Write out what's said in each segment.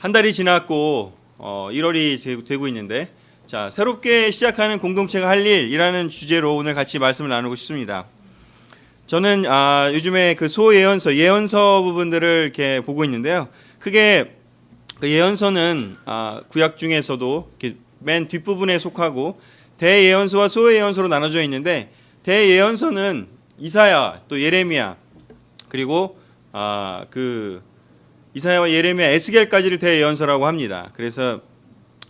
한 달이 지났고 1월이 되고 있는데, 자, 새롭게 시작하는 공동체가 할 일이라는 주제로 오늘 같이 말씀을 나누고 싶습니다. 저는 요즘에 그 예언서 부분들을 이렇게 보고 있는데요. 크게 그 예언서는 구약 중에서도 이렇게 맨 뒷부분에 속하고 대예언서와 소예언서로 나눠져 있는데, 대예언서는 이사야, 또 예레미야, 그리고 그 이사야와 예레미야, 에스겔까지를 대예언서라고 합니다. 그래서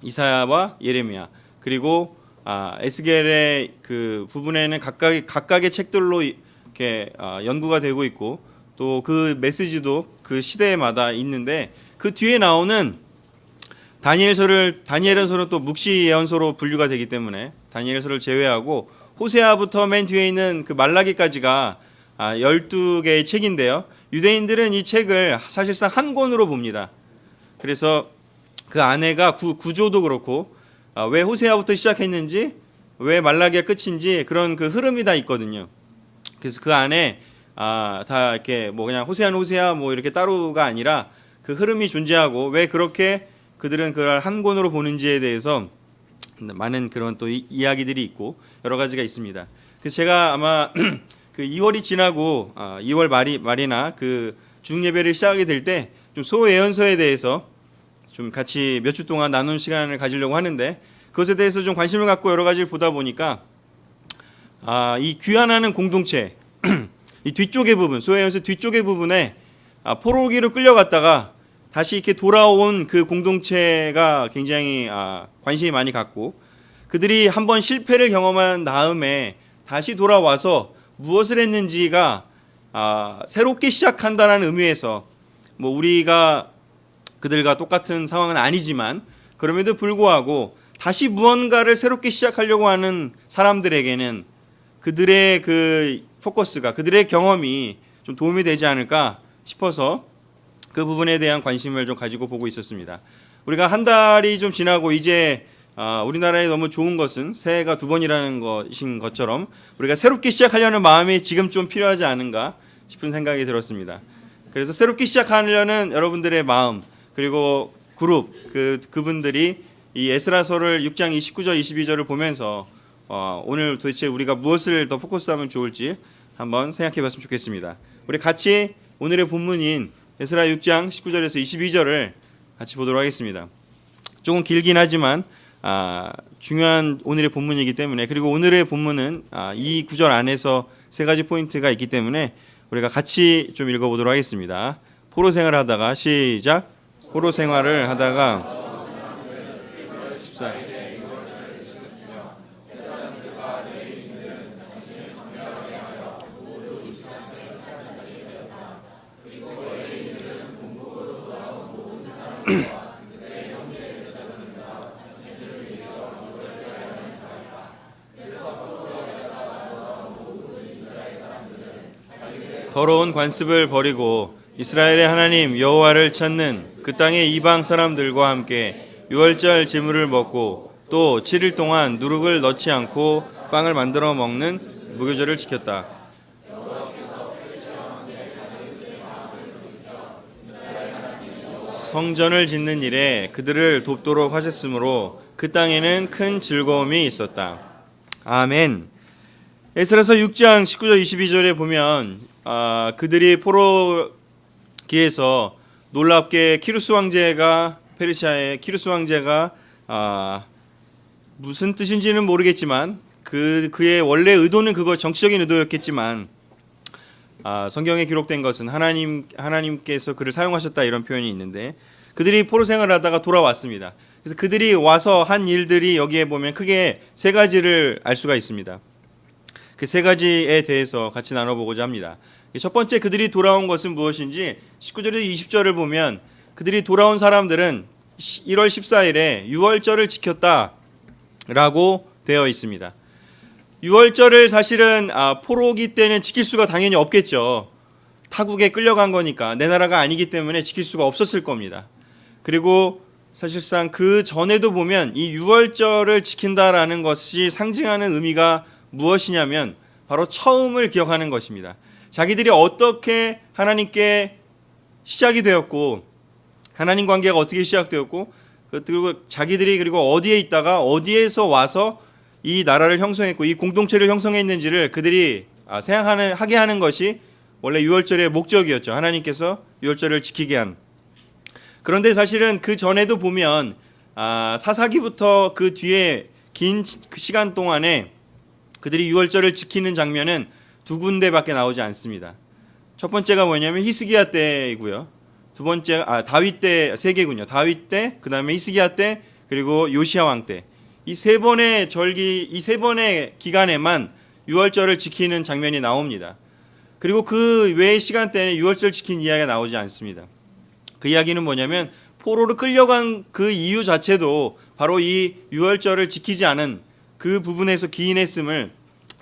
이사야와 예레미야, 그리고 에스겔의 그 부분에는 각각의 책들로 이렇게 연구가 되고 있고, 또 그 메시지도 그 시대마다 있는데, 그 뒤에 나오는 다니엘서는 또 묵시 예언서로 분류가 되기 때문에 다니엘서를 제외하고 호세아부터 맨 뒤에 있는 그 말라기까지가 12개의 책인데요. 유대인들은 이 책을 사실상 한 권으로 봅니다. 그래서 그 안에가 구조도 그렇고 왜 호세아부터 시작했는지, 왜 말라기가 끝인지 그런 그 흐름이 다 있거든요. 그래서 그 안에 다 이렇게 뭐 그냥 호세아는 호세아 뭐 이렇게 따로가 아니라 그 흐름이 존재하고, 왜 그렇게 그들은 그걸 한 권으로 보는지에 대해서 많은 그런 또 이야기들이 있고 여러 가지가 있습니다. 그래서 제가 아마 그 2월이 지나고 2월 말이나 그 중예배를 시작하게 될 때 좀 소예언서에 대해서 좀 같이 몇 주 동안 나눈 시간을 가지려고 하는데, 그것에 대해서 좀 관심을 갖고 여러 가지를 보다 보니까 이 귀환하는 공동체 이 뒤쪽의 부분, 소예언서 뒤쪽의 부분에 포로기로 끌려갔다가 다시 이렇게 돌아온 그 공동체가 굉장히 관심이 많이 갖고, 그들이 한번 실패를 경험한 다음에 다시 돌아와서 무엇을 했는지가 새롭게 시작한다는 의미에서, 뭐 우리가 그들과 똑같은 상황은 아니지만 그럼에도 불구하고 다시 무언가를 새롭게 시작하려고 하는 사람들에게는 그들의 그 포커스가, 그들의 경험이 좀 도움이 되지 않을까 싶어서 그 부분에 대한 관심을 좀 가지고 보고 있었습니다. 우리가 한 달이 좀 지나고 이제 우리나라에 너무 좋은 것은 새해가 2번이라는 것인 것처럼 우리가 새롭게 시작하려는 마음이 지금 좀 필요하지 않은가 싶은 생각이 들었습니다. 그래서 새롭게 시작하려는 여러분들의 마음, 그리고 그룹, 그분들이 이 에스라서를 6장 29절 22절을 보면서 오늘 도대체 우리가 무엇을 더 포커스하면 좋을지 한번 생각해 봤으면 좋겠습니다. 우리 같이 오늘의 본문인 에스라 6장 19절에서 22절을 같이 보도록 하겠습니다. 조금 길긴 하지만 중요한 오늘의 본문이기 때문에, 그리고 오늘의 본문은 이 구절 안에서 3가지 포인트가 있기 때문에 우리가 같이 좀 읽어보도록 하겠습니다. 포로 생활을 하다가 시작. 포로 생활을 하다가 더러운 관습을 버리고 이스라엘의 하나님 여호와를 찾는 그 땅의 이방 사람들과 함께 유월절 제물을 먹고 또 7일 동안 누룩을 넣지 않고 빵을 만들어 먹는 무교절을 지켰다. 성전을 짓는 일에 그들을 돕도록 하셨으므로 그 땅에는 큰 즐거움이 있었다. 아멘. 에스라서 6장 19절 22절에 보면 그들이 포로기에서 놀랍게 페르시아의 키루스 왕제가 무슨 뜻인지는 모르겠지만 그의 원래 의도는 그거 정치적인 의도였겠지만 성경에 기록된 것은 하나님께서 그를 사용하셨다 이런 표현이 있는데, 그들이 포로 생활을 하다가 돌아왔습니다. 그래서 그들이 와서 한 일들이 여기에 보면 크게 3가지를 알 수가 있습니다. 그 3가지에 대해서 같이 나눠보고자 합니다. 첫 번째, 그들이 돌아온 것은 무엇인지 19절에서 20절을 보면 그들이 돌아온 사람들은 1월 14일에 유월절을 지켰다라고 되어 있습니다. 유월절을 사실은 포로기 때는 지킬 수가 당연히 없겠죠. 타국에 끌려간 거니까 내 나라가 아니기 때문에 지킬 수가 없었을 겁니다. 그리고 사실상 그 전에도 보면 이 유월절을 지킨다라는 것이 상징하는 의미가 무엇이냐면 바로 처음을 기억하는 것입니다. 자기들이 어떻게 하나님께 시작이 되었고 하나님 관계가 어떻게 시작되었고, 그리고 자기들이 그리고 어디에 있다가 어디에서 와서 이 나라를 형성했고 이 공동체를 형성했는지를 그들이 생각하게 하는 것이 원래 유월절의 목적이었죠. 하나님께서 유월절을 지키게 한. 그런데 사실은 그 전에도 보면 사사기부터 그 뒤에 긴 시간 동안에 그들이 유월절을 지키는 장면은 두 군데밖에 나오지 않습니다. 첫 번째가 뭐냐면 히스기야 때이고요. 두 번째 다윗 때 세 개군요. 다윗 때, 그다음에 히스기야 때, 그리고 요시야 왕 때. 이 세 번의 절기, 이 세 번의 기간에만 유월절을 지키는 장면이 나옵니다. 그리고 그 외의 시간대에는 유월절 지킨 이야기가 나오지 않습니다. 그 이야기는 뭐냐면 포로로 끌려간 그 이유 자체도 바로 이 유월절을 지키지 않은 그 부분에서 기인했음을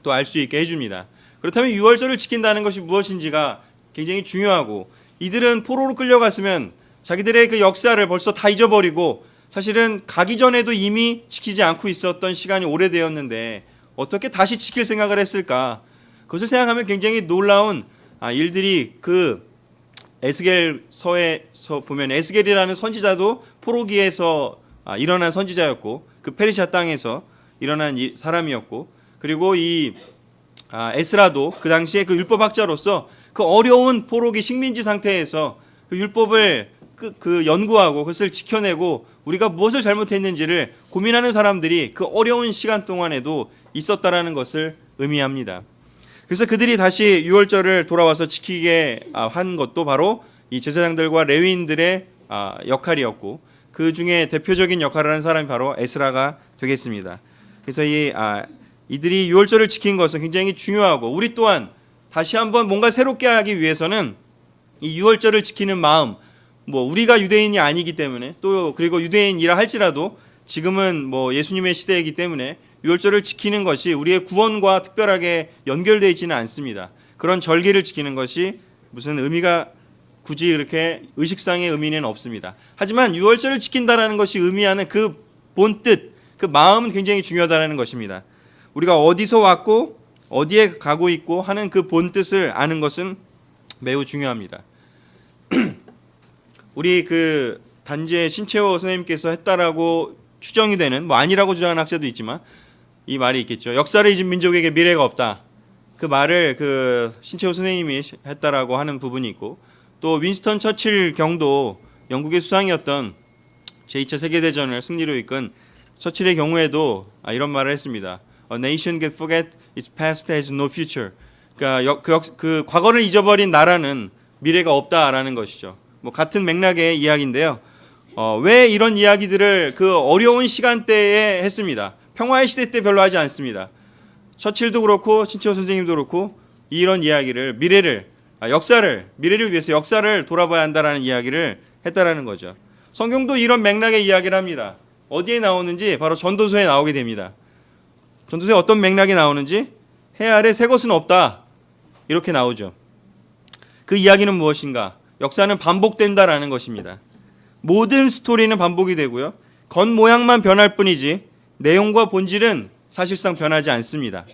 또 알 수 있게 해줍니다. 그렇다면 유월절을 지킨다는 것이 무엇인지가 굉장히 중요하고, 이들은 포로로 끌려갔으면 자기들의 그 역사를 벌써 다 잊어버리고 사실은 가기 전에도 이미 지키지 않고 있었던 시간이 오래되었는데 어떻게 다시 지킬 생각을 했을까? 그것을 생각하면 굉장히 놀라운 일들이 그 에스겔서에서 보면 에스겔이라는 선지자도 포로기에서 일어난 선지자였고 그 페르시아 땅에서 일어난 사람이었고, 그리고 이 에스라도 그 당시에 그 율법학자로서 그 어려운 포로기 식민지 상태에서 그 율법을 그 연구하고 그것을 지켜내고 우리가 무엇을 잘못했는지를 고민하는 사람들이 그 어려운 시간 동안에도 있었다라는 것을 의미합니다. 그래서 그들이 다시 유월절을 돌아와서 지키게 한 것도 바로 이 제사장들과 레위인들의 역할이었고, 그 중에 대표적인 역할을 하는 사람이 바로 에스라가 되겠습니다. 그래서 이들이 유월절을 지킨 것은 굉장히 중요하고, 우리 또한 다시 한번 뭔가 새롭게 하기 위해서는 이 유월절을 지키는 마음, 우리가 유대인이 아니기 때문에, 또 그리고 유대인이라 할지라도 지금은 예수님의 시대이기 때문에 유월절을 지키는 것이 우리의 구원과 특별하게 연결되어 있지는 않습니다. 그런 절기를 지키는 것이 무슨 의미가 굳이 이렇게 의식상의 의미는 없습니다. 하지만 유월절을 지킨다라는 것이 의미하는 그 본뜻, 그 마음은 굉장히 중요하다는 것입니다. 우리가 어디서 왔고 어디에 가고 있고 하는 그 본뜻을 아는 것은 매우 중요합니다. 우리 그 단지의 신채호 선생님께서 했다라고 추정이 되는, 아니라고 주장하는 학자도 있지만 이 말이 있겠죠. 역사를 잊은 민족에게 미래가 없다. 그 말을 그 신채호 선생님이 했다라고 하는 부분이 있고, 또 윈스턴 처칠 경도 영국의 수상이었던 제2차 세계대전을 승리로 이끈 처칠의 경우에도 이런 말을 했습니다. A nation can forget its past has no future. 그러니까 그 과거를 잊어버린 나라는 미래가 없다라는 것이죠. 같은 맥락의 이야기인데요. 왜 이런 이야기들을 그 어려운 시간대에 했습니다. 평화의 시대 때 별로 하지 않습니다. 처칠도 그렇고 신채호 선생님도 그렇고 이런 이야기를 미래를 위해서 역사를 돌아봐야 한다라는 이야기를 했다라는 거죠. 성경도 이런 맥락의 이야기를 합니다. 어디에 나오는지 바로 전도서에 나오게 됩니다. 전도서에 어떤 맥락이 나오는지 해 아래 새 것은 없다 이렇게 나오죠. 그 이야기는 무엇인가? 역사는 반복된다라는 것입니다. 모든 스토리는 반복이 되고요. 겉모양만 변할 뿐이지 내용과 본질은 사실상 변하지 않습니다.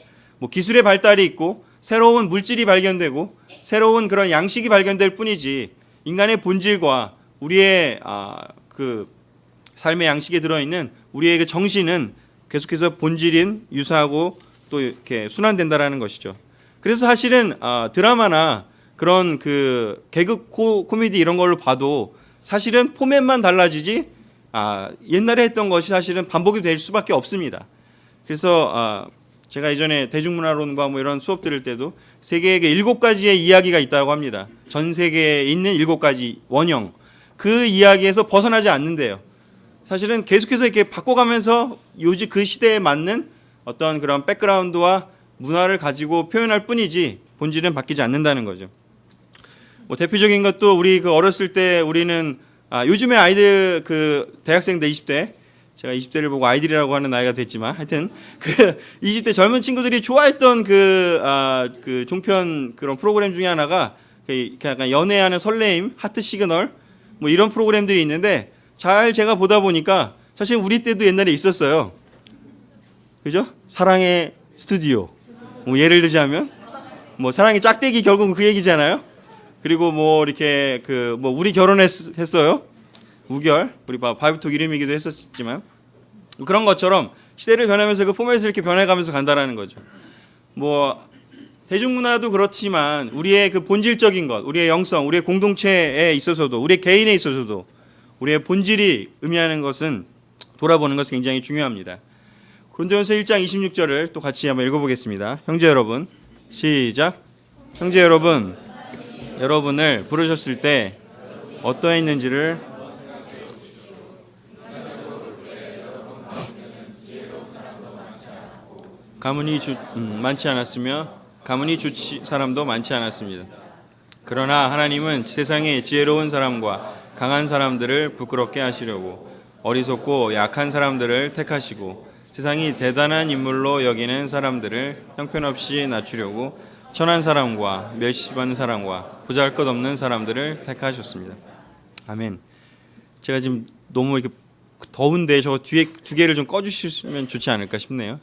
기술의 발달이 있고 새로운 물질이 발견되고 새로운 그런 양식이 발견될 뿐이지 인간의 본질과 우리의 그 삶의 양식에 들어있는 우리의 그 정신은 계속해서 본질인 유사하고 또 이렇게 순환된다라는 것이죠. 그래서 사실은 드라마나 그런 그 개그 코미디 이런 걸로 봐도 사실은 포맷만 달라지지 옛날에 했던 것이 사실은 반복이 될 수밖에 없습니다. 그래서 제가 이전에 대중문화론과 이런 수업 들을 때도 세계에 7가지의 이야기가 있다고 합니다. 전 세계에 있는 7가지 원형, 그 이야기에서 벗어나지 않는데요. 사실은 계속해서 이렇게 바꿔가면서 요즘 그 시대에 맞는 어떤 그런 백그라운드와 문화를 가지고 표현할 뿐이지 본질은 바뀌지 않는다는 거죠. 대표적인 것도 우리 그 어렸을 때 우리는 요즘에 아이들 그 대학생들 20대, 제가 20대를 보고 아이들이라고 하는 나이가 됐지만 하여튼 그 20대 젊은 친구들이 좋아했던 그 종편 그런 프로그램 중에 하나가 약간 연애하는 설레임, 하트 시그널 이런 프로그램들이 있는데 잘 제가 보다 보니까 사실 우리 때도 옛날에 있었어요. 그죠? 사랑의 스튜디오. 예를 들자면 사랑의 짝대기 결국은 그 얘기잖아요. 그리고 이렇게 우리 결혼했어요. 우결, 우리 바이브톡 이름이기도 했었지만 그런 것처럼 시대를 변하면서 그 포맷을 이렇게 변해가면서 간다라는 거죠. 뭐 대중문화도 그렇지만 우리의 그 본질적인 것, 우리의 영성, 우리의 공동체에 있어서도, 우리의 개인에 있어서도 우리의 본질이 의미하는 것은 돌아보는 것이 굉장히 중요합니다. 고린도전서 1장 26절을 또 같이 한번 읽어보겠습니다. 형제 여러분, 시작. 형제 여러분, 여러분을 부르셨을 때 어떠했는지를 가문이 많지 않았으며 가문이 좋지 사람도 많지 않았습니다. 그러나 하나님은 세상에 지혜로운 사람과 강한 사람들을 부끄럽게 하시려고 어리석고 약한 사람들을 택하시고 세상이 대단한 인물로 여기는 사람들을 형편없이 낮추려고 천한 사람과 멸시받는 사람과 보잘것없는 사람들을 택하셨습니다. 아멘. 제가 지금 너무 이렇게 더운데 저 뒤에 두 개를 좀 꺼주시면 좋지 않을까 싶네요.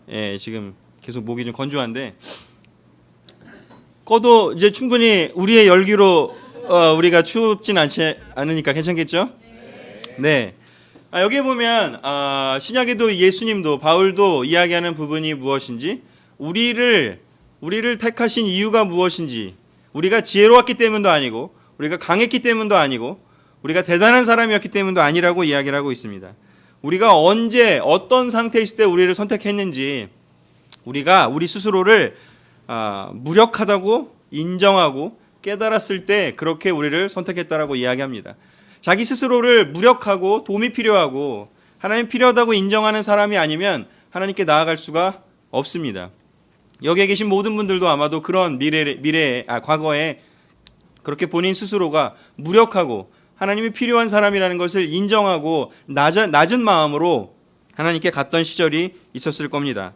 예, 지금 계속 목이 좀 건조한데 꺼도 이제 충분히 우리의 열기로 우리가 춥진 않으니까 괜찮겠죠? 네. 여기에 보면 신약에도 예수님도 바울도 이야기하는 부분이 무엇인지 우리를 택하신 이유가 무엇인지 우리가 지혜로웠기 때문도 아니고 우리가 강했기 때문도 아니고 우리가 대단한 사람이었기 때문도 아니라고 이야기를 하고 있습니다. 우리가 언제 어떤 상태에 있을 때 우리를 선택했는지 우리가 우리 스스로를 무력하다고 인정하고 깨달았을 때 그렇게 우리를 선택했다라고 이야기합니다. 자기 스스로를 무력하고 도움이 필요하고 하나님 필요하다고 인정하는 사람이 아니면 하나님께 나아갈 수가 없습니다. 여기에 계신 모든 분들도 아마도 그런 과거에 그렇게 본인 스스로가 무력하고 하나님이 필요한 사람이라는 것을 인정하고 낮은 마음으로 하나님께 갔던 시절이 있었을 겁니다.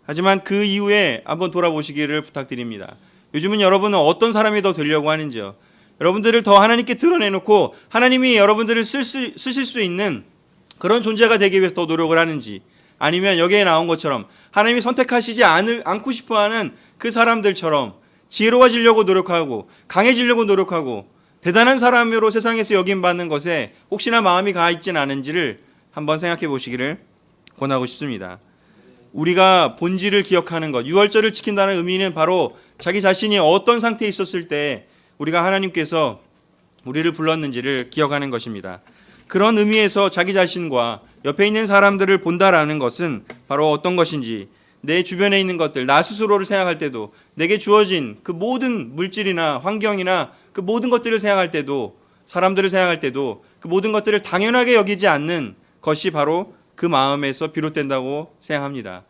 하지만 그 이후에 한번 돌아보시기를 부탁드립니다. 요즘은 여러분은 어떤 사람이 더 되려고 하는지요? 여러분들을 더 하나님께 드러내놓고 하나님이 여러분들을 쓰실 수 있는 그런 존재가 되기 위해서 더 노력을 하는지, 아니면 여기에 나온 것처럼 하나님이 선택하시지 않고 싶어하는 그 사람들처럼 지혜로워지려고 노력하고 강해지려고 노력하고 대단한 사람으로 세상에서 여김받는 것에 혹시나 마음이 가 있지는 않은지를 한번 생각해 보시기를 권하고 싶습니다. 우리가 본질을 기억하는 것, 유월절을 지킨다는 의미는 바로 자기 자신이 어떤 상태에 있었을 때 우리가 하나님께서 우리를 불렀는지를 기억하는 것입니다. 그런 의미에서 자기 자신과 옆에 있는 사람들을 본다라는 것은 바로 어떤 것인지, 내 주변에 있는 것들, 나 스스로를 생각할 때도, 내게 주어진 그 모든 물질이나 환경이나 그 모든 것들을 생각할 때도, 사람들을 생각할 때도 그 모든 것들을 당연하게 여기지 않는 것이 바로 그 마음에서 비롯된다고 생각합니다.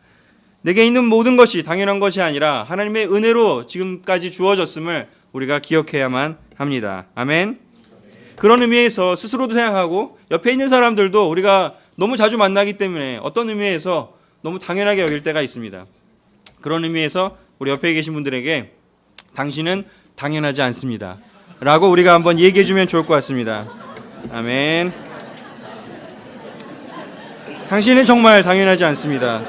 내게 있는 모든 것이 당연한 것이 아니라 하나님의 은혜로 지금까지 주어졌음을 우리가 기억해야만 합니다. 아멘. 그런 의미에서 스스로도 생각하고 옆에 있는 사람들도 우리가 너무 자주 만나기 때문에 어떤 의미에서 너무 당연하게 여길 때가 있습니다. 그런 의미에서 우리 옆에 계신 분들에게 당신은 당연하지 않습니다 라고 우리가 한번 얘기해 주면 좋을 것 같습니다. 아멘. 당신은 정말 당연하지 않습니다.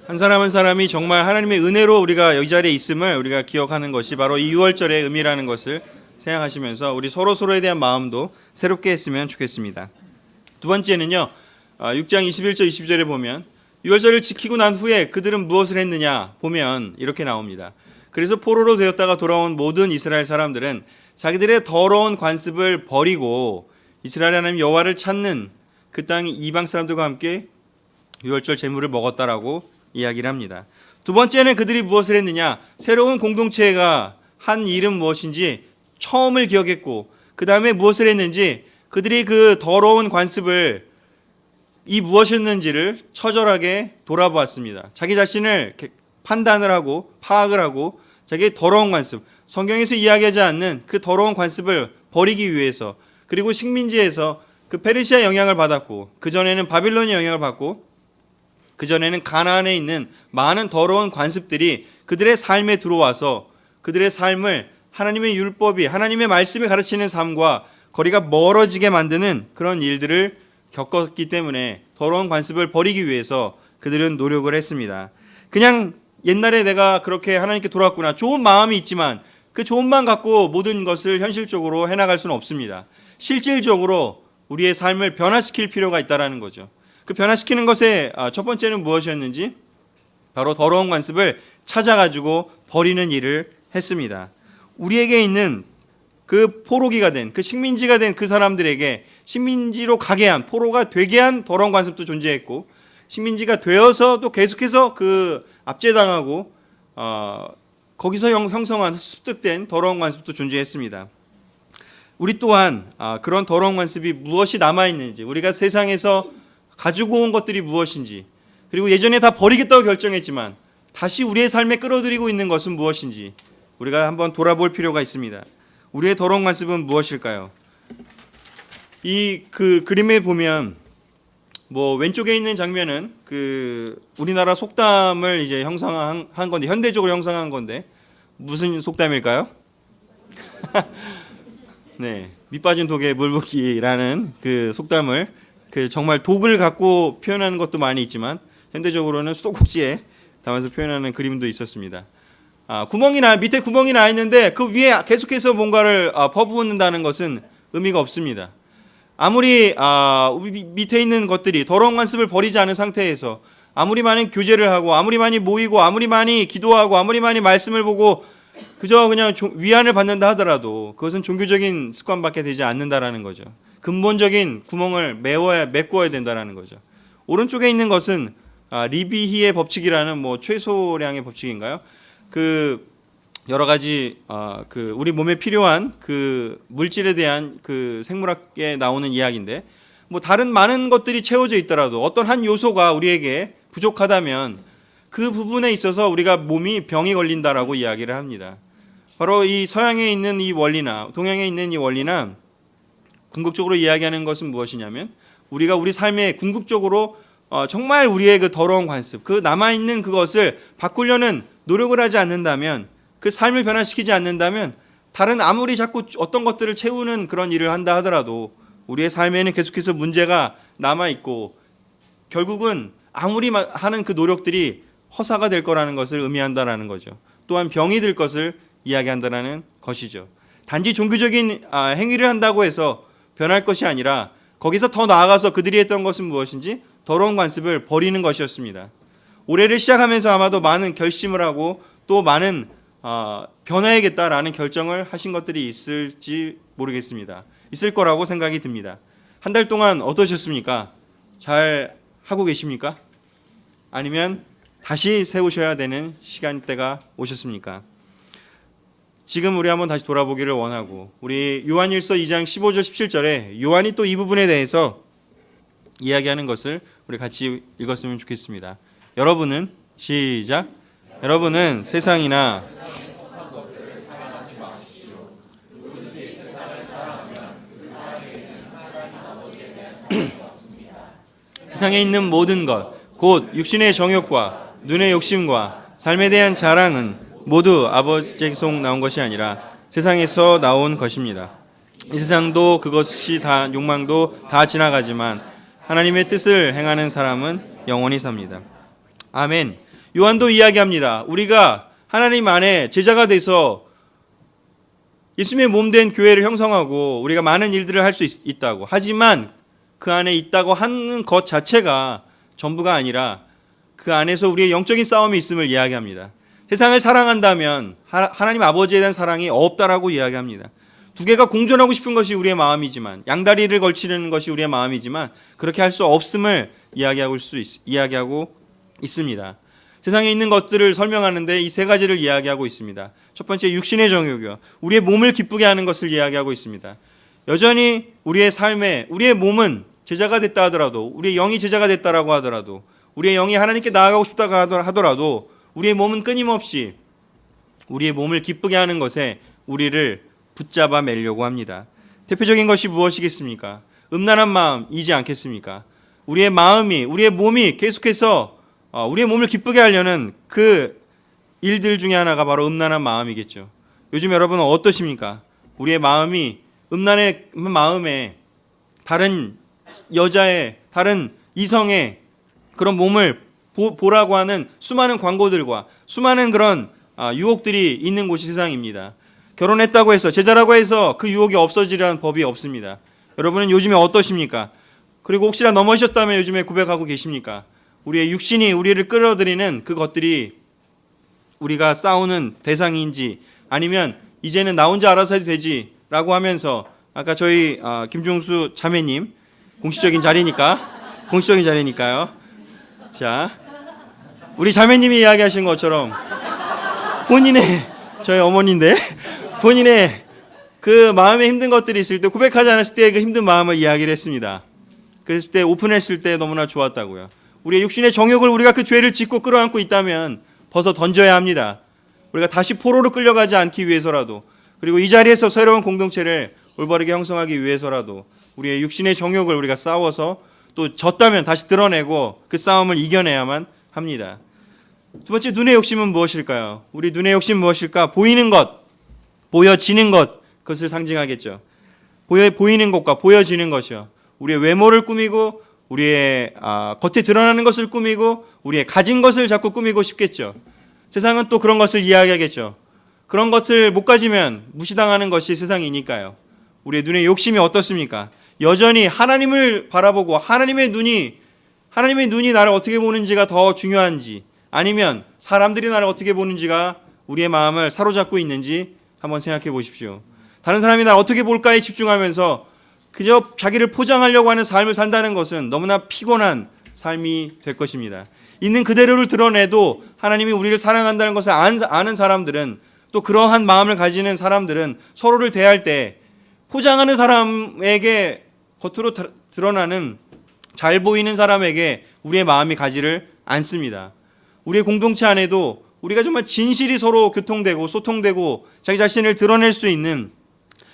한 사람 한 사람이 정말 하나님의 은혜로 우리가 이 자리에 있음을 우리가 기억하는 것이 바로 이 6월절의 의미라는 것을 생각하시면서 우리 서로에 대한 마음도 새롭게 했으면 좋겠습니다. 두 번째는요, 6장 21절 22절에 보면 6월절을 지키고 난 후에 그들은 무엇을 했느냐 보면 이렇게 나옵니다. 그래서 포로로 되었다가 돌아온 모든 이스라엘 사람들은 자기들의 더러운 관습을 버리고 이스라엘 하나님 여호와를 찾는 그 땅 이방 사람들과 함께 6월절 제물을 먹었다라고 이야기를 합니다. 두 번째는 그들이 무엇을 했느냐, 새로운 공동체가 한 일은 무엇인지 처음을 기억했고 그 다음에 무엇을 했는지, 그들이 그 더러운 관습을 이 무엇이었는지를 처절하게 돌아보았습니다. 자기 자신을 판단을 하고 파악을 하고 자기의 더러운 관습, 성경에서 이야기하지 않는 그 더러운 관습을 버리기 위해서, 그리고 식민지에서 그 페르시아 영향을 받았고 그전에는 바빌론의 영향을 받고 그전에는 가나안에 있는 많은 더러운 관습들이 그들의 삶에 들어와서 그들의 삶을 하나님의 율법이, 하나님의 말씀이 가르치는 삶과 거리가 멀어지게 만드는 그런 일들을 겪었기 때문에 더러운 관습을 버리기 위해서 그들은 노력을 했습니다. 그냥 옛날에 내가 그렇게 하나님께 돌아왔구나, 좋은 마음이 있지만 그 좋은 마음 갖고 모든 것을 현실적으로 해나갈 수는 없습니다. 실질적으로 우리의 삶을 변화시킬 필요가 있다는 거죠. 그 변화시키는 것의 첫 번째는 무엇이었는지 바로 더러운 관습을 찾아가지고 버리는 일을 했습니다. 우리에게 있는 그 포로기가 된, 그 식민지가 된 그 사람들에게 식민지로 가게 한, 포로가 되게 한 더러운 관습도 존재했고, 식민지가 되어서도 계속해서 그 압제당하고 거기서 형성한 습득된 더러운 관습도 존재했습니다. 우리 또한 그런 더러운 관습이 무엇이 남아있는지, 우리가 세상에서 가지고 온 것들이 무엇인지, 그리고 예전에 다 버리겠다고 결정했지만 다시 우리의 삶에 끌어들이고 있는 것은 무엇인지 우리가 한번 돌아볼 필요가 있습니다. 우리의 더러운 관습은 무엇일까요? 이 그림에 보면 왼쪽에 있는 장면은 우리나라 속담을 이제 형상한 건데, 현대적으로 형상한 건데 무슨 속담일까요? 네, 밑 빠진 독에 물 붓기라는 그 속담을 정말 독을 갖고 표현하는 것도 많이 있지만 현대적으로는 수도꼭지에 담아서 표현하는 그림도 있었습니다. 밑에 구멍이 나 있는데 그 위에 계속해서 뭔가를 퍼붓는다는 것은 의미가 없습니다. 아무리 우리 밑에 있는 것들이 더러운 관습을 버리지 않은 상태에서 아무리 많은 교제를 하고 아무리 많이 모이고 아무리 많이 기도하고 아무리 많이 말씀을 보고 그저 그냥 위안을 받는다 하더라도 그것은 종교적인 습관밖에 되지 않는다라는 거죠. 근본적인 구멍을 메꿔야 된다라는 거죠. 오른쪽에 있는 것은 리비히의 법칙이라는 최소량의 법칙인가요? 여러 가지 우리 몸에 필요한 물질에 대한 생물학에 나오는 이야기인데, 다른 많은 것들이 채워져 있더라도 어떤 한 요소가 우리에게 부족하다면 그 부분에 있어서 우리가 몸이 병이 걸린다라고 이야기를 합니다. 바로 이 서양에 있는 이 원리나 동양에 있는 이 원리나 궁극적으로 이야기하는 것은 무엇이냐면, 우리가 우리 삶에 궁극적으로 정말 우리의 그 더러운 관습, 그 남아있는 그것을 바꾸려는 노력을 하지 않는다면, 그 삶을 변화시키지 않는다면, 다른 아무리 자꾸 어떤 것들을 채우는 그런 일을 한다 하더라도 우리의 삶에는 계속해서 문제가 남아있고 결국은 아무리 하는 그 노력들이 허사가 될 거라는 것을 의미한다라는 거죠. 또한 병이 들 것을 이야기한다라는 것이죠. 단지 종교적인 행위를 한다고 해서 변할 것이 아니라 거기서 더 나아가서 그들이 했던 것은 무엇인지 더러운 관습을 버리는 것이었습니다. 올해를 시작하면서 아마도 많은 결심을 하고 또 많은 변화해야겠다라는 결정을 하신 것들이 있을지 모르겠습니다. 있을 거라고 생각이 듭니다. 한 달 동안 어떠셨습니까? 잘 하고 계십니까? 아니면 다시 세우셔야 되는 시간대가 오셨습니까? 지금 우리 한번 다시 돌아보기를 원하고, 우리 요한일서 2장 15절 17절에 요한이 또 이 부분에 대해서 이야기하는 것을 우리 같이 읽었으면 좋겠습니다. 여러분은 시작. 여러분은 세상이나 세상에 있는 모든 것, 곧 육신의 정욕과 눈의 욕심과 삶에 대한 자랑은 모두 아버지에게서 나온 것이 아니라 세상에서 나온 것입니다. 이 세상도 그것이 다 욕망도 다 지나가지만 하나님의 뜻을 행하는 사람은 영원히 삽니다. 아멘. 요한도 이야기합니다. 우리가 하나님 안에 제자가 돼서 예수님의 몸된 교회를 형성하고 우리가 많은 일들을 할 수 있다고. 하지만 그 안에 있다고 하는 것 자체가 전부가 아니라 그 안에서 우리의 영적인 싸움이 있음을 이야기합니다. 세상을 사랑한다면 하나님 아버지에 대한 사랑이 없다라고 이야기합니다. 두 개가 공존하고 싶은 것이 우리의 마음이지만, 양다리를 걸치는 것이 우리의 마음이지만 그렇게 할 수 없음을 이야기하고 있습니다. 세상에 있는 것들을 설명하는데 이 세 가지를 이야기하고 있습니다. 첫 번째, 육신의 정욕이요, 우리의 몸을 기쁘게 하는 것을 이야기하고 있습니다. 여전히 우리의 삶에 우리의 몸은 제자가 됐다 하더라도, 우리의 영이 제자가 됐다라고 하더라도, 우리의 영이 하나님께 나아가고 싶다고 하더라도 우리의 몸은 끊임없이 우리의 몸을 기쁘게 하는 것에 우리를 붙잡아 매려고 합니다. 대표적인 것이 무엇이겠습니까? 음란한 마음이지 않겠습니까? 우리의 마음이, 우리의 몸이 계속해서 우리의 몸을 기쁘게 하려는 그 일들 중에 하나가 바로 음란한 마음이겠죠. 요즘 여러분은 어떠십니까? 우리의 마음이 음란의 마음에 다른 여자의, 다른 이성의 그런 몸을 보라고 하는 수많은 광고들과 수많은 그런 유혹들이 있는 곳이 세상입니다. 결혼했다고 해서, 제자라고 해서 그 유혹이 없어지라는 법이 없습니다. 여러분은 요즘에 어떠십니까? 그리고 혹시나 넘어지셨다면 요즘에 고백하고 계십니까? 우리의 육신이 우리를 끌어들이는 그 것들이 우리가 싸우는 대상인지, 아니면 이제는 나 혼자 알아서 해도 되지라고 하면서, 아까 저희 김종수 자매님 공식적인 자리니까요. 자, 우리 자매님이 이야기하신 것처럼 본인의, 저희 어머니인데, 본인의 그 마음에 힘든 것들이 있을 때, 고백하지 않았을 때 그 힘든 마음을 이야기를 했습니다. 그랬을 때, 오픈했을 때 너무나 좋았다고요. 우리의 육신의 정욕을 우리가 그 죄를 짓고 끌어안고 있다면 벗어 던져야 합니다. 우리가 다시 포로로 끌려가지 않기 위해서라도, 그리고 이 자리에서 새로운 공동체를 올바르게 형성하기 위해서라도 우리의 육신의 정욕을 우리가 싸워서 또 졌다면 다시 드러내고 그 싸움을 이겨내야만 합니다. 두 번째, 눈의 욕심은 무엇일까요? 우리 눈의 욕심 무엇일까? 보이는 것, 보여지는 것, 그것을 상징하겠죠. 보이는 것과 보여지는 것이요. 우리의 외모를 꾸미고, 우리의 겉에 드러나는 것을 꾸미고, 우리의 가진 것을 자꾸 꾸미고 싶겠죠. 세상은 또 그런 것을 이야기하겠죠. 그런 것을 못 가지면 무시당하는 것이 세상이니까요. 우리의 눈의 욕심이 어떻습니까? 여전히 하나님을 바라보고 하나님의 눈이 나를 어떻게 보는지가 더 중요한지, 아니면 사람들이 나를 어떻게 보는지가 우리의 마음을 사로잡고 있는지 한번 생각해 보십시오. 다른 사람이 나를 어떻게 볼까에 집중하면서 그저 자기를 포장하려고 하는 삶을 산다는 것은 너무나 피곤한 삶이 될 것입니다. 있는 그대로를 드러내도 하나님이 우리를 사랑한다는 것을 아는 사람들은, 또 그러한 마음을 가지는 사람들은 서로를 대할 때 포장하는 사람에게, 겉으로 드러나는 잘 보이는 사람에게 우리의 마음이 가지를 않습니다. 우리의 공동체 안에도 우리가 정말 진실이 서로 교통되고 소통되고 자기 자신을 드러낼 수 있는,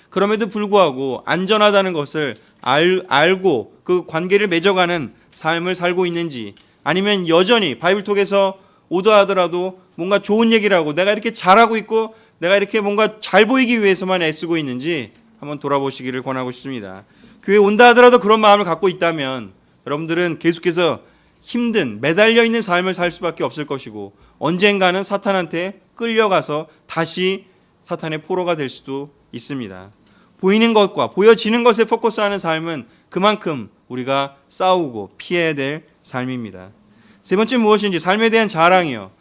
그럼에도 불구하고 안전하다는 것을 알고 그 관계를 맺어가는 삶을 살고 있는지, 아니면 여전히 바이블톡에서 오더하더라도 뭔가 좋은 얘기를 하고 내가 이렇게 잘하고 있고 내가 이렇게 뭔가 잘 보이기 위해서만 애쓰고 있는지 한번 돌아보시기를 권하고 싶습니다. 교회에 온다 하더라도 그런 마음을 갖고 있다면 여러분들은 계속해서 힘든, 매달려 있는 삶을 살 수밖에 없을 것이고, 언젠가는 사탄한테 끌려가서 다시 사탄의 포로가 될 수도 있습니다. 보이는 것과 보여지는 것에 포커스하는 삶은 그만큼 우리가 싸우고 피해야 될 삶입니다. 세 번째, 무엇인지 삶에 대한 자랑이요.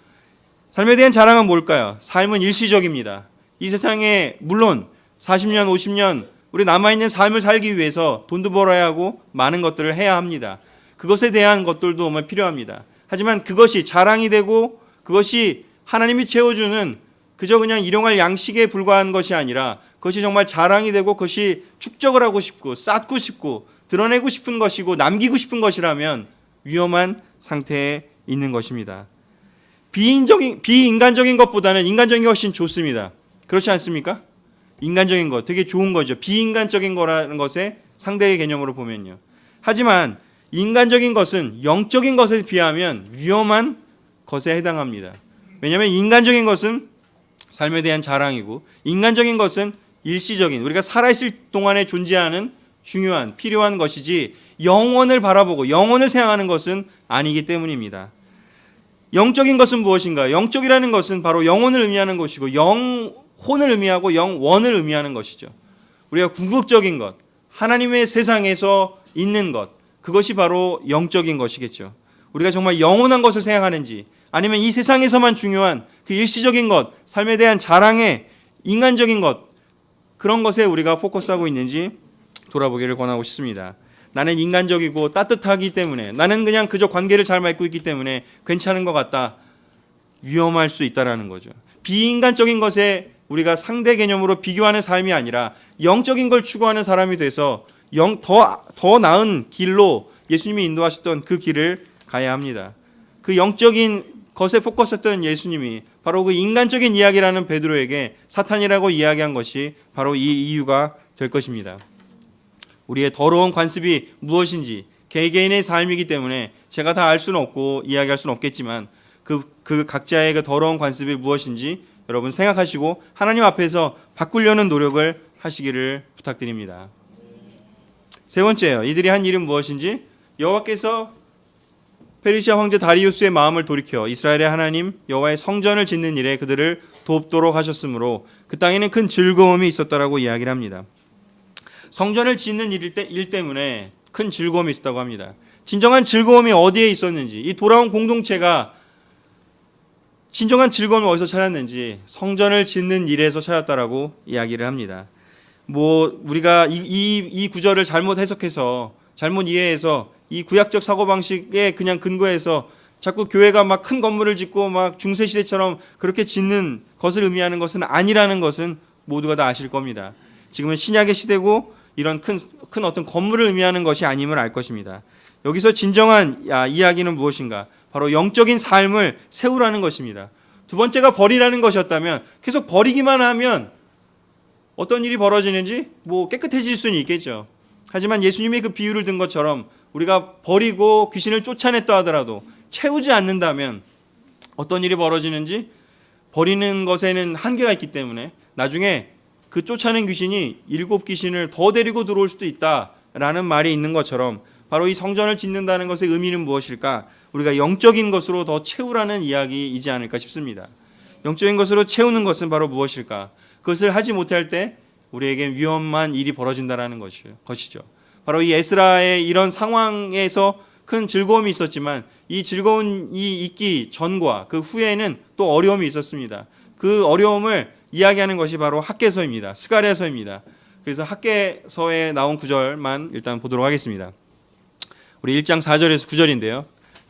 삶에 대한 자랑은 뭘까요? 삶은 일시적입니다. 이 세상에 물론 40년, 50년 우리 남아있는 삶을 살기 위해서 돈도 벌어야 하고 많은 것들을 해야 합니다. 그것에 대한 것들도 정말 필요합니다. 하지만 그것이 자랑이 되고 그것이 하나님이 채워주는 그저 그냥 일용할 양식에 불과한 것이 아니라, 그것이 정말 자랑이 되고 그것이 축적을 하고 싶고 쌓고 싶고 드러내고 싶은 것이고 남기고 싶은 것이라면 위험한 상태에 있는 것입니다. 비인간적인 것보다는 인간적인 것이 훨씬 좋습니다. 그렇지 않습니까? 인간적인 것 되게 좋은 거죠. 비인간적인 거라는 것의 상대의 개념으로 보면요. 하지만 인간적인 것은 영적인 것에 비하면 위험한 것에 해당합니다. 왜냐하면 인간적인 것은 삶에 대한 자랑이고, 인간적인 것은 일시적인, 우리가 살아있을 동안에 존재하는 중요한 필요한 것이지 영원을 바라보고 영원을 생각하는 것은 아니기 때문입니다. 영적인 것은 무엇인가? 영적이라는 것은 바로 영혼을 의미하는 것이고 영혼을 의미하고 영원을 의미하는 것이죠. 우리가 궁극적인 것, 하나님의 세상에서 있는 것, 그것이 바로 영적인 것이겠죠. 우리가 정말 영원한 것을 생각하는지, 아니면 이 세상에서만 중요한 그 일시적인 것, 삶에 대한 자랑의 인간적인 것, 그런 것에 우리가 포커스하고 있는지 돌아보기를 권하고 싶습니다. 나는 인간적이고 따뜻하기 때문에, 나는 그냥 그저 관계를 잘 맺고 있기 때문에 괜찮은 것 같다. 위험할 수 있다라는 거죠. 비인간적인 것에 우리가 상대 개념으로 비교하는 삶이 아니라 영적인 걸 추구하는 사람이 돼서 더 나은 길로 예수님이 인도하셨던 그 길을 가야 합니다. 그 영적인 것에 포커스했던 예수님이 바로 그 인간적인 이야기라는 베드로에게 사탄이라고 이야기한 것이 바로 이 이유가 될 것입니다. 우리의 더러운 관습이 무엇인지 개개인의 삶이기 때문에 제가 다 알 수는 없고 이야기할 수는 없겠지만 그 각자의 그 더러운 관습이 무엇인지 여러분 생각하시고 하나님 앞에서 바꾸려는 노력을 하시기를 부탁드립니다. 세 번째요. 이들이 한 일은 무엇인지 여호와께서 페르시아 황제 다리우스의 마음을 돌이켜 이스라엘의 하나님 여호와의 성전을 짓는 일에 그들을 돕도록 하셨으므로 그 땅에는 큰 즐거움이 있었다라고 이야기를 합니다. 성전을 짓는 일 때문에 큰 즐거움이 있었다고 합니다. 진정한 즐거움이 어디에 있었는지, 이 돌아온 공동체가 진정한 즐거움을 어디서 찾았는지 성전을 짓는 일에서 찾았다라고 이야기를 합니다. 우리가 이 구절을 잘못 해석해서 잘못 이해해서 이 구약적 사고방식에 그냥 근거해서 자꾸 교회가 막 큰 건물을 짓고 막 중세시대처럼 그렇게 짓는 것을 의미하는 것은 아니라는 것은 모두가 다 아실 겁니다. 지금은 신약의 시대고 이런 큰 어떤 건물을 의미하는 것이 아님을 알 것입니다. 여기서 진정한 이야기는 무엇인가? 바로 영적인 삶을 세우라는 것입니다. 두 번째가 버리라는 것이었다면 계속 버리기만 하면 어떤 일이 벌어지는지 깨끗해질 수는 있겠죠. 하지만 예수님이 그 비유를 든 것처럼 우리가 버리고 귀신을 쫓아냈다 하더라도 채우지 않는다면 어떤 일이 벌어지는지 버리는 것에는 한계가 있기 때문에 나중에 그 쫓아낸 귀신이 7귀신을 더 데리고 들어올 수도 있다라는 말이 있는 것처럼 바로 이 성전을 짓는다는 것의 의미는 무엇일까? 우리가 영적인 것으로 더 채우라는 이야기이지 않을까 싶습니다. 영적인 것으로 채우는 것은 바로 무엇일까? 그것을 하지 못할 때 우리에게 위험한 일이 벌어진다는 것이죠. 바로 이 에스라의 이런 상황에서 큰 즐거움이 있었지만 이 즐거움이 있기 전과 그 후에는 또 어려움이 있었습니다. 그 어려움을 이야기하는 것이 바로 학개서입니다. 스가랴서입니다. 그래서 학개서에 나온 구절만 일단 보도록 하겠습니다. 우리 1장 4절에서 9절인데요.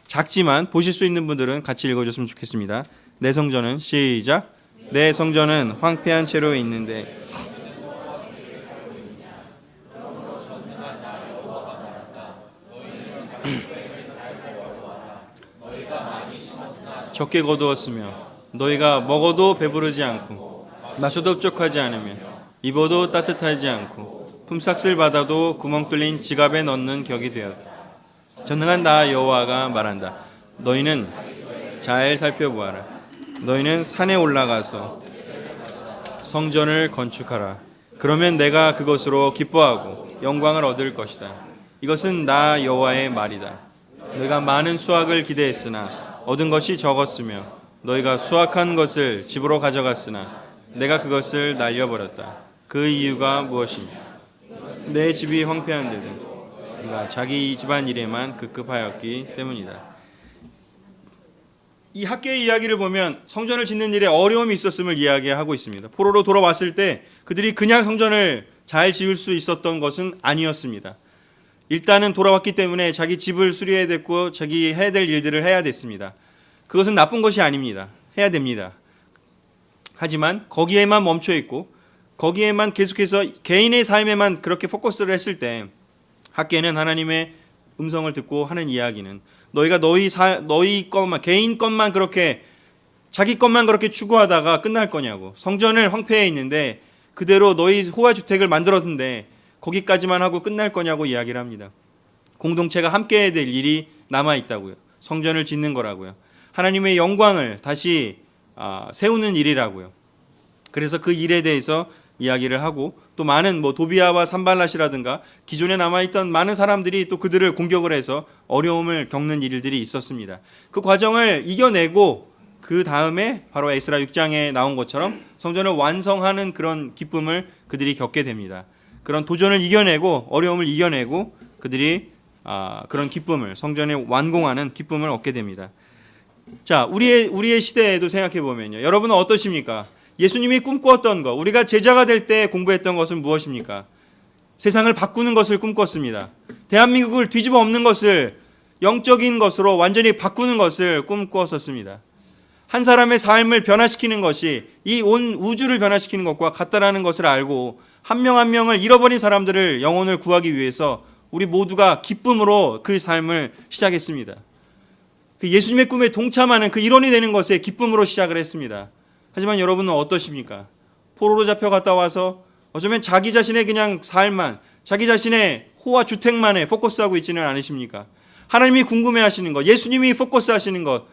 작지만 보실 수 있는 분들은 같이 읽어줬으면 좋겠습니다. 내 성전은 시작. 내 성전은 황폐한 채로 있는데 적게 거두었으며 너희가 먹어도 배부르지 않고 마셔도 흡족하지 않으며 입어도 따뜻하지 않고 품삯을 받아도 구멍 뚫린 지갑에 넣는 격이 되었다. 전능한 나 여호와가 말한다. 너희는 잘 살펴보아라. 너희는 산에 올라가서 성전을 건축하라. 그러면 내가 그것으로 기뻐하고 영광을 얻을 것이다. 이것은 나 여호와의 말이다. 너희가 많은 수확을 기대했으나 얻은 것이 적었으며 너희가 수확한 것을 집으로 가져갔으나 내가 그것을 날려버렸다. 그 이유가 무엇이냐? 내 집이 황폐한데도 네가 자기 집안 일에만 급급하였기 때문이다. 이 학개의 이야기를 보면 성전을 짓는 일에 어려움이 있었음을 이야기하고 있습니다. 포로로 돌아왔을 때 그들이 그냥 성전을 잘 지을 수 있었던 것은 아니었습니다. 일단은 돌아왔기 때문에 자기 집을 수리해야 됐고 자기 해야 될 일들을 해야 됐습니다. 그것은 나쁜 것이 아닙니다. 해야 됩니다. 하지만 거기에만 멈춰 있고 거기에만 계속해서 개인의 삶에만 그렇게 포커스를 했을 때 학개는 하나님의 음성을 듣고 하는 이야기는 너희가 너희 것만 개인 것만 그렇게 자기 것만 그렇게 추구하다가 끝날 거냐고. 성전을 황폐해 있는데 그대로 너희 호화 주택을 만들었는데 거기까지만 하고 끝날 거냐고 이야기를 합니다. 공동체가 함께 해야 될 일이 남아 있다고요. 성전을 짓는 거라고요. 하나님의 영광을 다시 세우는 일이라고요. 그래서 그 일에 대해서 이야기를 하고 또 많은 도비아와 산발랏이라든가 기존에 남아있던 많은 사람들이 또 그들을 공격을 해서 어려움을 겪는 일들이 있었습니다. 그 과정을 이겨내고 그 다음에 바로 에스라 6장에 나온 것처럼 성전을 완성하는 그런 기쁨을 그들이 겪게 됩니다. 그런 도전을 이겨내고 어려움을 이겨내고 그들이 그런 기쁨을 성전에 완공하는 기쁨을 얻게 됩니다. 자, 우리의 시대에도 생각해 보면요. 여러분은 어떠십니까? 예수님이 꿈꾸었던 것, 우리가 제자가 될 때 공부했던 것은 무엇입니까? 세상을 바꾸는 것을 꿈꿨습니다. 대한민국을 뒤집어 엎는 것을 영적인 것으로 완전히 바꾸는 것을 꿈꾸었었습니다. 한 사람의 삶을 변화시키는 것이 이 온 우주를 변화시키는 것과 같다라는 것을 알고 한 명 한 명을 잃어버린 사람들을 영혼을 구하기 위해서 우리 모두가 기쁨으로 그 삶을 시작했습니다. 그 예수님의 꿈에 동참하는 그 일원이 되는 것에 기쁨으로 시작을 했습니다. 하지만 여러분은 어떠십니까? 포로로 잡혀갔다 와서 어쩌면 자기 자신의 그냥 삶만, 자기 자신의 호화 주택만에 포커스하고 있지는 않으십니까? 하나님이 궁금해하시는 것, 예수님이 포커스하시는 것,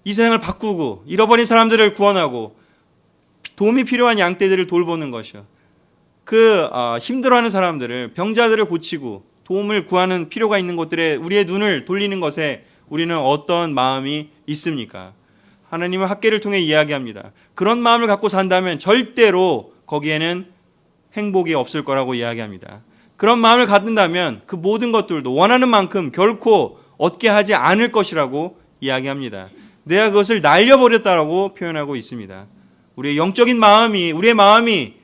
이 세상을 바꾸고 잃어버린 사람들을 구원하고 도움이 필요한 양떼들을 돌보는 것이요. 힘들어하는 사람들을, 병자들을 고치고 도움을 구하는 필요가 있는 곳들에 우리의 눈을 돌리는 것에 우리는 어떤 마음이 있습니까? 하나님은 학계를 통해 이야기합니다. 그런 마음을 갖고 산다면 절대로 거기에는 행복이 없을 거라고 이야기합니다. 그런 마음을 갖는다면 그 모든 것들도 원하는 만큼 결코 얻게 하지 않을 것이라고 이야기합니다. 내가 그것을 날려버렸다라고 표현하고 있습니다. 우리의 영적인 마음이, 우리의 마음이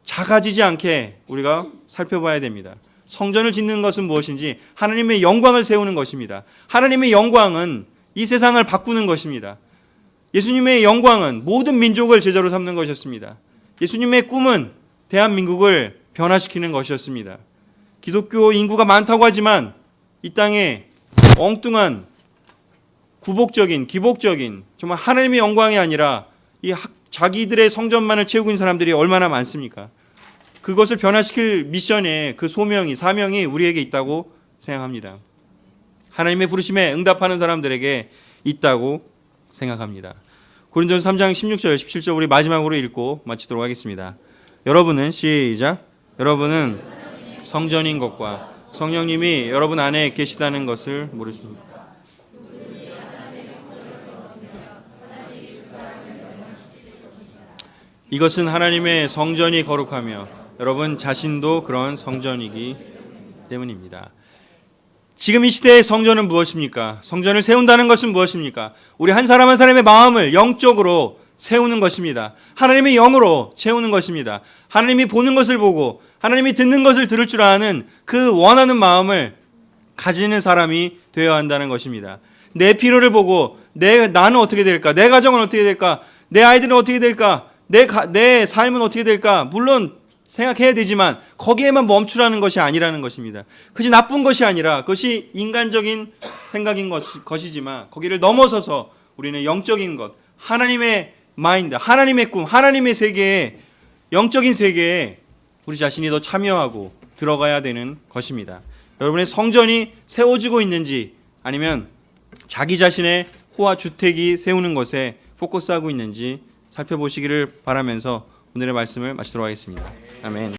작아지지 않게 우리가 살펴봐야 됩니다. 성전을 짓는 것은 무엇인지 하나님의 영광을 세우는 것입니다. 하나님의 영광은 이 세상을 바꾸는 것입니다. 예수님의 영광은 모든 민족을 제자로 삼는 것이었습니다. 예수님의 꿈은 대한민국을 변화시키는 것이었습니다. 기독교 인구가 많다고 하지만 이 땅에 엉뚱한 기복적인 정말 하나님의 영광이 아니라 자기들의 성전만을 채우고 있는 사람들이 얼마나 많습니까? 그것을 변화시킬 미션의 그 사명이 우리에게 있다고 생각합니다. 하나님의 부르심에 응답하는 사람들에게 있다고 생각합니다. 고린도전서 3장 16절 17절 우리 마지막으로 읽고 마치도록 하겠습니다. 여러분은 성전인 것과 성령님이 여러분 안에 계시다는 것을 모르십니까? 이것은 하나님의 성전이 거룩하며 여러분 자신도 그런 성전이기 때문입니다. 지금 이 시대의 성전은 무엇입니까? 성전을 세운다는 것은 무엇입니까? 우리 한 사람 한 사람의 마음을 영적으로 세우는 것입니다. 하나님의 영으로 채우는 것입니다. 하나님이 보는 것을 보고 하나님이 듣는 것을 들을 줄 아는 그 원하는 마음을 가지는 사람이 되어야 한다는 것입니다. 내 필요를 보고 나는 어떻게 될까? 내 가정은 어떻게 될까? 내 아이들은 어떻게 될까? 내 삶은 어떻게 될까? 물론 생각해야 되지만 거기에만 멈추라는 것이 아니라는 것입니다. 그것이 나쁜 것이 아니라 그것이 인간적인 생각인 것이지만 거기를 넘어서서 우리는 영적인 것, 하나님의 마인드, 하나님의 꿈, 하나님의 세계에, 영적인 세계에 우리 자신이 더 참여하고 들어가야 되는 것입니다. 여러분의 성전이 세워지고 있는지 아니면 자기 자신의 호화 주택이 세우는 것에 포커스하고 있는지 살펴보시기를 바라면서 오늘의 말씀을 마치도록 하겠습니다. 아멘.